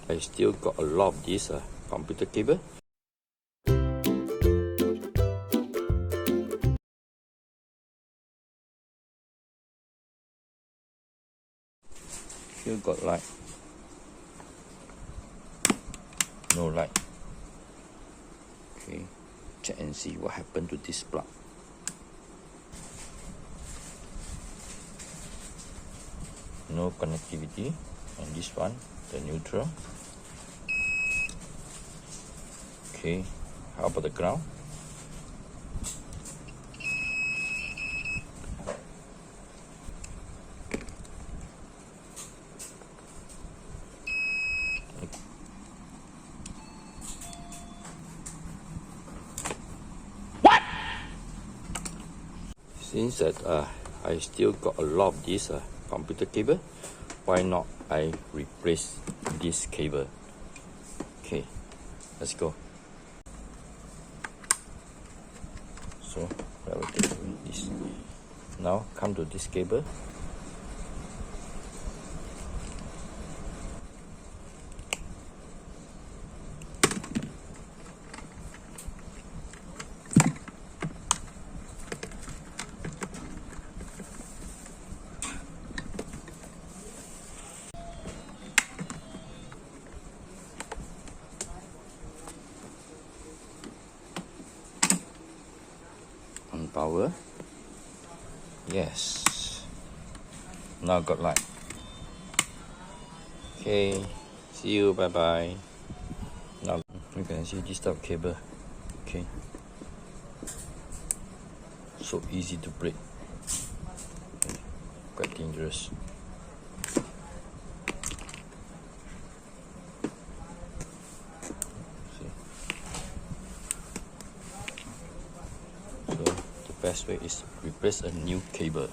I still got a lot of this computer cable. Still got light. No light. Okay, check and see what happened to this plug. No connectivity on this one, the neutral. Okay, how about the ground? What? Since that I still got a lot of this computer cable, why not I replace this cable? Okay, let's go. So I will take away this. Now come to this cable. On power. Yes. Now got light. Okay. See you. Bye bye. Now you can see this type of cable. Okay. So easy to break. Quite dangerous. See. So the best way is replace a new cable.